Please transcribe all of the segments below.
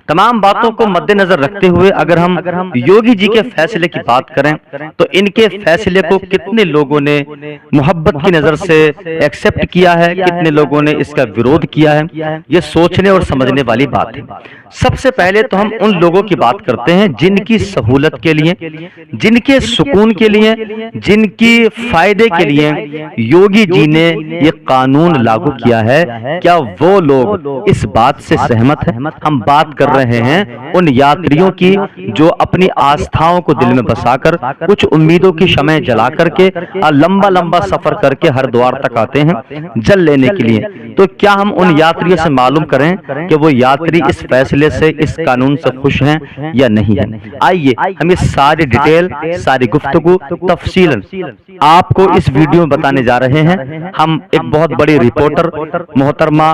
तमाम बातों को मद्देनजर रखते हुए अगर हम योगी जी के फैसले की बात करें तो इनके फैसले को कितने लोगों ने मोहब्बत की नजर से एक्सेप्ट किया है, कितने लोगों ने इसका विरोध किया है, ये सोचने और समझने वाली बात है। सबसे पहले तो हम उन लोगों की बात करते हैं जिनकी सहूलत के लिए, जिनके सुकून के लिए, जिनकी फायदे के लिए योगी जी ने ये कानून लागू किया है। क्या वो लोग इस बात से सहमत हैं? हम बात कर रहे हैं उन यात्रियों की जो अपनी आस्थाओं को दिल में बसाकर, कुछ उम्मीदों की शमय जला करके लंबा लंबा सफर करके हरिद्वार तक आते हैं जल लेने के लिए। तो क्या हम उन यात्रियों से मालूम करें कि वो यात्री इस फैसले से, इस कानून से खुश हैं या नहीं है? आइए हम इस सारी डिटेल, सारी गुफ्तगू तफसीलन आपको इस वीडियो में बताने जा रहे हैं। हम एक बहुत बड़ी रिपोर्टर मोहतरमा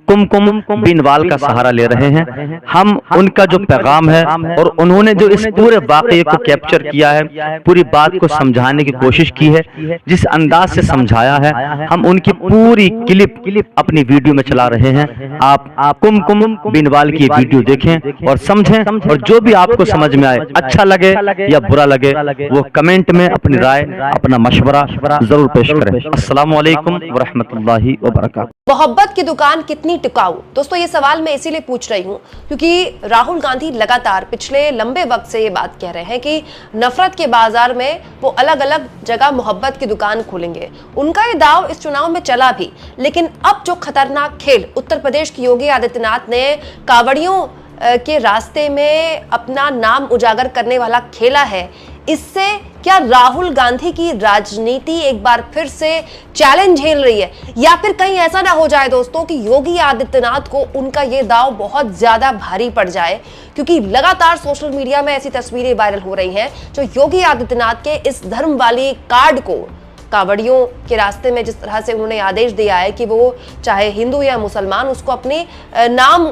कुमकुम बिनवाल का सहारा ले रहे हैं। हम उनका जो पैगाम है और उन्होंने जो इस पूरे वाकये को कैप्चर किया है, पूरी बात को समझाने की कोशिश की है, जिस अंदाज से समझाया है, हम उनकी पूरी क्लिप अपनी वीडियो में चला रहे हैं। आप कुमकुम बिनवाल की वीडियो देखें और समझें, और जो भी आपको समझ में आए, अच्छा लगे या बुरा लगे, वो कमेंट में अपनी राय, अपना मशवरा जरूर पेश करें। अस्सलाम वालेकुम व रहमतुल्लाहि व बरकातहू। मोहब्बत की दुकान कितनी टिकाऊ? दोस्तों ये सवाल मैं इसीलिए पूछ रही हूं क्योंकि राहुल गांधी लगातार पिछले लंबे वक्त से ये बात कह रहे हैं कि नफरत के बाजार में वो अलग अलग जगह मोहब्बत की दुकान खोलेंगे। उनका ये दाव इस चुनाव में चला भी, लेकिन अब जो खतरनाक खेल उत्तर प्रदेश की योगी आदित्यनाथ ने कांवड़ियों के रास्ते में अपना नाम उजागर करने वाला खेला है, इससे क्या राहुल गांधी की राजनीति एक बार फिर से चैलेंज झेल रही है, या फिर कहीं ऐसा ना हो जाए दोस्तों कि योगी आदित्यनाथ को उनका ये दाव बहुत ज्यादा भारी पड़ जाए? क्योंकि लगातार सोशल मीडिया में ऐसी तस्वीरें वायरल हो रही हैं जो योगी आदित्यनाथ के इस धर्म वाली कार्ड को, कांवड़ियों के रास्ते में जिस तरह से उन्होंने आदेश दिया है कि वो चाहे हिंदू या मुसलमान, उसको अपने नाम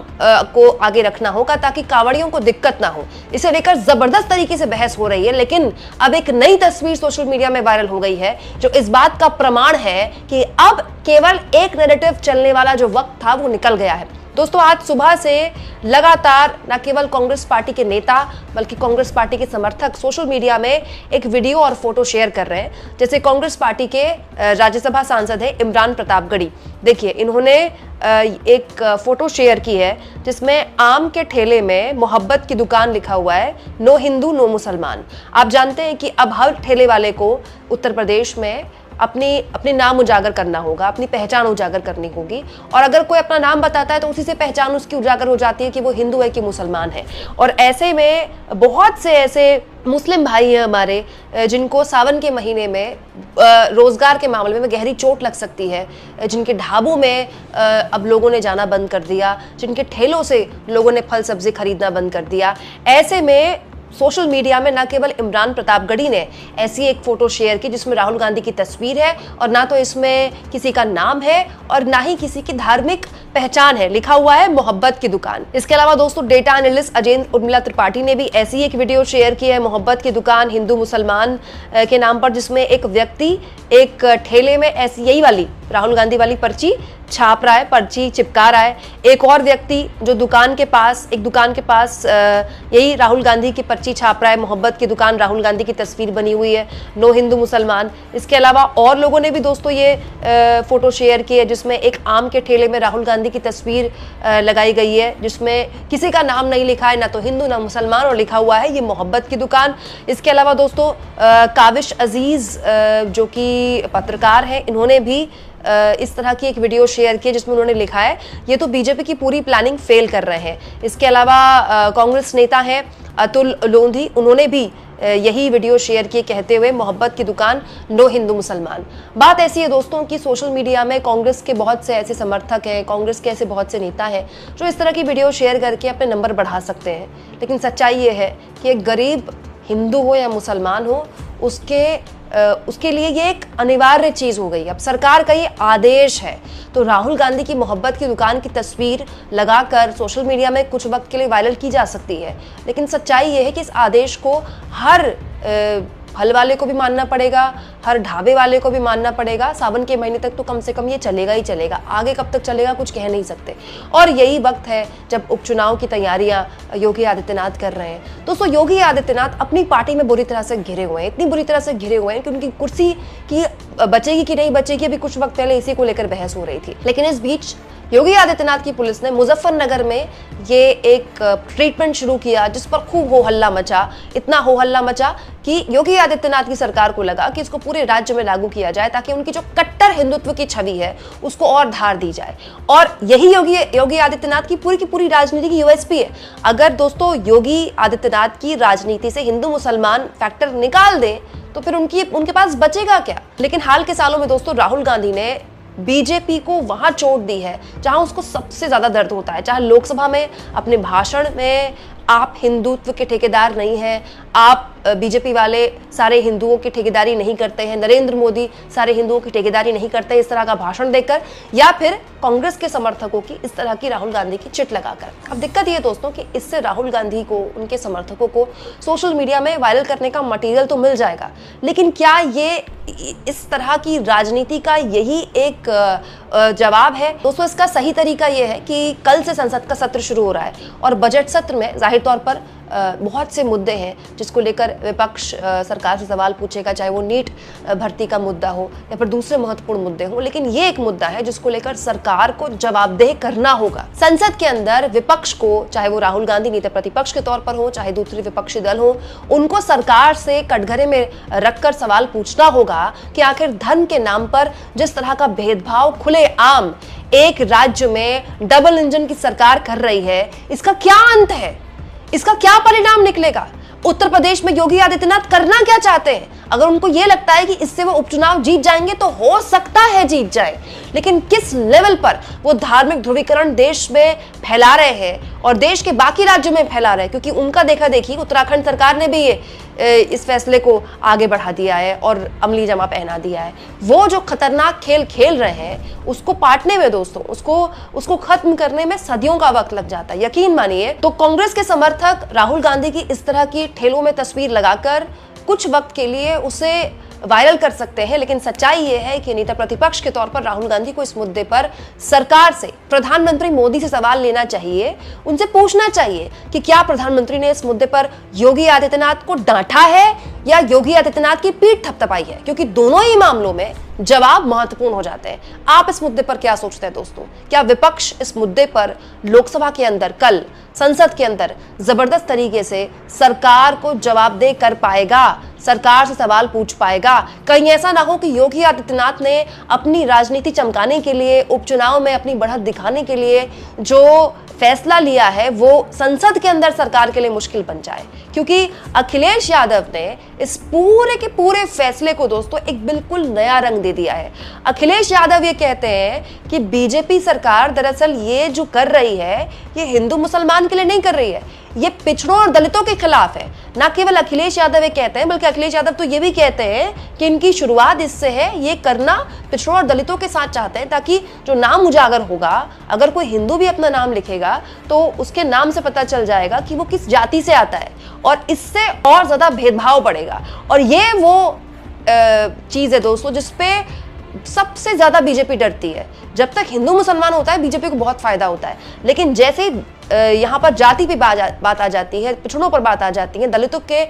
को आगे रखना होगा ताकि कांवड़ियों को दिक्कत ना हो, इसे लेकर जबरदस्त तरीके से बहस हो रही है। लेकिन अब एक नई तस्वीर सोशल मीडिया में वायरल हो गई है जो इस बात का प्रमाण है कि अब केवल एक नैरेटिव चलने वाला जो वक्त था वो निकल गया है। दोस्तों आज सुबह से लगातार न केवल कांग्रेस पार्टी के नेता बल्कि कांग्रेस पार्टी के समर्थक सोशल मीडिया में एक वीडियो और फोटो शेयर कर रहे हैं। जैसे कांग्रेस पार्टी के राज्यसभा सांसद है इमरान प्रतापगढ़ी, देखिए इन्होंने एक फोटो शेयर की है जिसमें आम के ठेले में मोहब्बत की दुकान लिखा हुआ है, नो हिंदू नो मुसलमान। आप जानते हैं कि अब हर ठेले वाले को उत्तर प्रदेश में अपनी नाम उजागर करना होगा, अपनी पहचान उजागर करनी होगी, और अगर कोई अपना नाम बताता है तो उसी से पहचान उसकी उजागर हो जाती है कि वो हिंदू है कि मुसलमान है। और ऐसे में बहुत से ऐसे मुस्लिम भाई हैं हमारे जिनको सावन के महीने में रोजगार के मामले में गहरी चोट लग सकती है, जिनके ढाबों में अब लोगों ने जाना बंद कर दिया, जिनके ठेलों से लोगों ने फल सब्जी खरीदना बंद कर दिया। ऐसे में सोशल मीडिया में न केवल इमरान प्रतापगढ़ी ने ऐसी एक फोटो शेयर की जिसमें राहुल गांधी की तस्वीर है और ना तो इसमें किसी का नाम है और ना ही किसी की धार्मिक पहचान है, लिखा हुआ है मोहब्बत की दुकान। इसके अलावा दोस्तों डेटा एनालिस्ट अजेंद्र उर्मिला त्रिपाठी ने भी ऐसी एक वीडियो शेयर की है मोहब्बत की दुकान हिंदू मुसलमान के नाम पर, जिसमें एक व्यक्ति एक ठेले में ऐसी यही वाली राहुल गांधी वाली पर्ची छाप रहा है, पर्ची चिपका रहा है। एक और व्यक्ति जो दुकान के पास यही राहुल गांधी की पर्ची छाप रहा है, मोहब्बत की दुकान, राहुल गांधी की तस्वीर बनी हुई है, नो हिंदू मुसलमान। इसके अलावा और लोगों ने भी दोस्तों ये फोटो शेयर की है जिसमें एक आम के ठेले में राहुल गांधी की तस्वीर लगाई गई है जिसमें किसी का नाम नहीं लिखा है, ना तो हिंदू ना मुसलमान, और लिखा हुआ है ये मोहब्बत की दुकान। इसके अलावा दोस्तों काविश अजीज जो कि पत्रकार हैं, इन्होंने भी इस तरह की एक वीडियो शेयर की जिसमें उन्होंने लिखा है ये तो बीजेपी की पूरी प्लानिंग फेल कर रहे हैं। इसके अलावा कांग्रेस नेता हैं अतुल लोंधी, उन्होंने भी यही वीडियो शेयर किए कहते हुए मोहब्बत की दुकान नो हिंदू मुसलमान। बात ऐसी है दोस्तों कि सोशल मीडिया में कांग्रेस के बहुत से ऐसे समर्थक हैं, कांग्रेस के ऐसे बहुत से नेता हैं जो इस तरह की वीडियो शेयर करके अपने नंबर बढ़ा सकते हैं, लेकिन सच्चाई ये है कि एक गरीब हिंदू हो या मुसलमान हो उसके लिए ये एक अनिवार्य चीज हो गई। अब सरकार का ये आदेश है तो राहुल गांधी की मोहब्बत की दुकान की तस्वीर लगाकर सोशल मीडिया में कुछ वक्त के लिए वायरल की जा सकती है, लेकिन सच्चाई ये है कि इस आदेश को फल वाले को भी मानना पड़ेगा, हर ढाबे वाले को भी मानना पड़ेगा। सावन के महीने तक तो कम से कम ये चलेगा ही चलेगा, आगे कब तक चलेगा कुछ कह नहीं सकते। और यही वक्त है जब उपचुनाव की तैयारियां योगी आदित्यनाथ कर रहे हैं। दोस्तों, योगी आदित्यनाथ अपनी पार्टी में बुरी तरह से घिरे हुए हैं, इतनी बुरी तरह से घिरे हुए हैं कि उनकी कुर्सी की बचेगी कि नहीं बचेगी, अभी कुछ वक्त पहले इसी को लेकर बहस हो रही थी। लेकिन इस बीच योगी आदित्यनाथ की पुलिस ने मुजफ्फरनगर में ये एक ट्रीटमेंट शुरू किया जिस पर खूब हो हल्ला मचा, इतना हो हल्ला मचा कि योगी आदित्यनाथ की सरकार को लगा कि इसको पूरे राज्य में लागू किया जाए ताकि उनकी जो कट्टर हिंदुत्व की छवि है उसको और धार दी जाए। और यही योगी आदित्यनाथ की पूरी राजनीति की यूएसपी है। अगर दोस्तों योगी आदित्यनाथ की राजनीति से हिंदू मुसलमान फैक्टर निकाल दें तो फिर उनके पास बचेगा क्या। लेकिन हाल के सालों में दोस्तों राहुल गांधी ने बीजेपी को वहां चोट दी है जहां उसको सबसे ज्यादा दर्द होता है। चाहे लोकसभा में अपने भाषण में आप हिंदुत्व के ठेकेदार नहीं हैं, आप बीजेपी वाले सारे हिंदुओं की ठेकेदारी नहीं करते हैं, नरेंद्र मोदी सारे हिंदुओं की ठेकेदारी नहीं करते इस तरह का भाषण देकर, या फिर कांग्रेस के समर्थकों की इस तरह की राहुल गांधी की चिट लगाकर। अब दिक्कत ये दोस्तों कि इससे राहुल गांधी को, उनके समर्थकों को सोशल मीडिया में वायरल करने का मटेरियल तो मिल जाएगा, लेकिन क्या ये इस तरह की राजनीति का यही एक जवाब है? दोस्तों, इसका सही तरीका यह है कि कल से संसद का सत्र शुरू हो रहा है और बजट सत्र में जाहिर तौर पर बहुत से मुद्दे हैं जिसको लेकर विपक्ष सरकार से सवाल पूछेगा, चाहे वो नीट भर्ती का मुद्दा हो या फिर दूसरे महत्वपूर्ण मुद्दे हो। लेकिन ये एक मुद्दा है जिसको लेकर सरकार को जवाबदेह करना होगा। संसद के अंदर विपक्ष को, चाहे वो राहुल गांधी नेता प्रतिपक्ष के तौर पर हो, चाहे दूसरे विपक्षी दल हो, उनको सरकार से कटघरे में रखकर सवाल पूछना होगा कि आखिर धर्म के नाम पर जिस तरह का भेदभाव खुलेआम एक राज्य में डबल इंजन की सरकार कर रही है, इसका क्या अंत है, इसका क्या परिणाम निकलेगा? उत्तर प्रदेश में योगी आदित्यनाथ करना क्या चाहते हैं? अगर उनको यह लगता है कि इससे वो उपचुनाव जीत जाएंगे तो हो सकता है जीत जाए, लेकिन किस लेवल पर वो धार्मिक ध्रुवीकरण देश में फैला रहे हैं और देश के बाकी राज्यों में फैला रहे हैं, क्योंकि उनका देखा देखी उत्तराखंड सरकार ने भी इस फैसले को आगे बढ़ा दिया है और अमली जमा पहना दिया है। वो जो खतरनाक खेल खेल रहे हैं उसको पाटने में दोस्तों, उसको खत्म करने में सदियों का वक्त लग जाता है, यकीन मानिए। तो कांग्रेस के समर्थक राहुल गांधी की इस तरह की ठेलों में तस्वीर लगाकर कुछ वक्त के लिए उसे वायरल कर सकते हैं, लेकिन सच्चाई यह है कि नेता प्रतिपक्ष के तौर पर राहुल गांधी को इस मुद्दे पर सरकार से, प्रधानमंत्री मोदी से सवाल लेना चाहिए, उनसे पूछना चाहिए कि क्या प्रधानमंत्री ने इस मुद्दे पर योगी आदित्यनाथ को डांटा है या योगी आदित्यनाथ की पीठ थपथपाई है, क्योंकि दोनों ही मामलों में जवाब महत्वपूर्ण हो जाते हैं। आप इस मुद्दे पर क्या सोचते हैं दोस्तों? क्या विपक्ष इस मुद्दे पर लोकसभा के अंदर, कल संसद के अंदर जबरदस्त तरीके से सरकार को जवाबदेह कर पाएगा, सरकार से सवाल पूछ पाएगा? कहीं ऐसा ना हो कि योगी आदित्यनाथ ने अपनी राजनीति चमकाने के लिए, उपचुनाव में अपनी बढ़त दिखाने के लिए जो फैसला लिया है वो संसद के अंदर सरकार के लिए मुश्किल बन जाए, क्योंकि अखिलेश यादव ने इस पूरे के पूरे फैसले को दोस्तों एक बिल्कुल नया रंग दे दिया है। अखिलेश यादव ये कहते हैं कि बीजेपी सरकार दरअसल ये जो कर रही है ये हिंदू मुसलमान के लिए नहीं कर रही है, ये पिछड़ों और दलितों के खिलाफ है। ना केवल अखिलेश यादव ये कहते हैं, बल्कि अखिलेश यादव तो ये भी कहते हैं कि इनकी शुरुआत इससे है, ये करना पिछड़ों और दलितों के साथ चाहते हैं ताकि जो नाम उजागर होगा, अगर कोई हिंदू भी अपना नाम लिखेगा तो उसके नाम से पता चल जाएगा कि वो किस जाति से आता है, और इससे और ज्यादा भेदभाव बढ़ेगा। और ये वो चीज है दोस्तों जिसपे सबसे ज्यादा बीजेपी डरती है। जब तक हिंदू मुसलमान होता है बीजेपी को बहुत फायदा होता है, लेकिन जैसे यहाँ पर जाति पे बात आ जाती है, पिछड़ों पर बात आ जाती है, दलितों के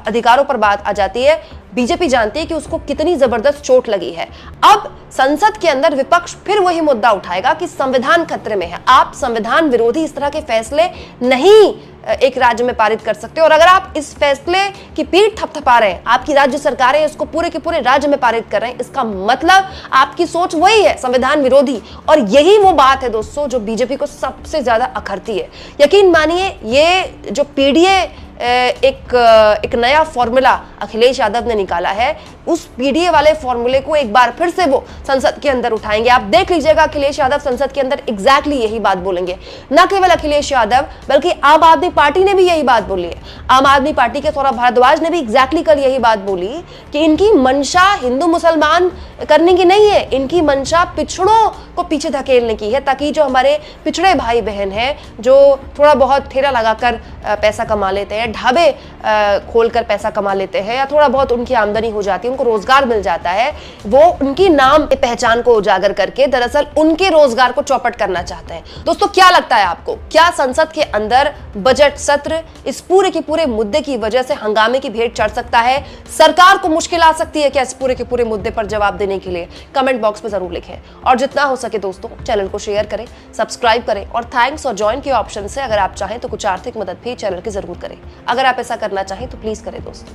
अधिकारों पर बात आ जाती है, बीजेपी जानती है कि उसको कितनी जबरदस्त चोट लगी है। अब संसद के अंदर विपक्ष फिर वही मुद्दा उठाएगा कि संविधान खतरे में है, आप संविधान विरोधी इस तरह के फैसले नहीं एक राज्य में पारित कर सकते, और अगर आप इस फैसले की पीठ थपथपा रहे हैं, आपकी राज्य सरकारें इसको पूरे के पूरे राज्य में पारित कर रहे हैं, इसका मतलब आपकी सोच वही है, संविधान विरोधी। और यही वो बात है दोस्तों जो बीजेपी को सबसे ज्यादा अखरती है। यकीन मानिए ये जो पीडीए एक नया फॉर्मूला अखिलेश यादव ने निकाला है, उस पीडीए वाले फॉर्मूले को एक बार फिर से वो संसद के अंदर उठाएंगे। आप देख लीजिएगा, अखिलेश यादव संसद के अंदर एग्जैक्टली यही बात बोलेंगे। न केवल अखिलेश यादव बल्कि आम आदमी पार्टी ने भी यही बात बोली है। आम आदमी पार्टी के सौरभ भारद्वाज ने भी एग्जैक्टली कल यही बात बोली कि इनकी मंशा हिंदू मुसलमान करने की नहीं है, इनकी मंशा पिछड़ों को पीछे धकेलने की है, ताकि जो हमारे पिछड़े भाई बहन हैं, जो थोड़ा बहुत ठेला लगाकर पैसा कमा लेते हैं, ढाबे खोलकर पैसा कमा लेते हैं, या थोड़ा बहुत उनकी आमदनी हो जाती है, उनको रोजगार मिल जाता है, वो उनकी नाम पहचान को उजागर करके दरअसल उनके रोजगार को चौपट करना चाहते हैं। दोस्तों, क्या लगता है आपको, क्या संसद के अंदर बजट सत्र इस पूरे के पूरे मुद्दे की वजह से हंगामे की भेंट चढ़ सकता है? सरकार को मुश्किल आ सकती है क्या इस पूरे के पूरे मुद्दे पर जवाब देने के लिए? कमेंट बॉक्स में जरूर लिखें और जितना हो सके दोस्तों चैनल को शेयर करें, सब्सक्राइब करें और थैंक्स और ज्वाइन के ऑप्शन से अगर आप चाहें तो कुछ आर्थिक मदद भी चैनल की जरूर करें। अगर आप ऐसा करना चाहें तो प्लीज करें दोस्तों।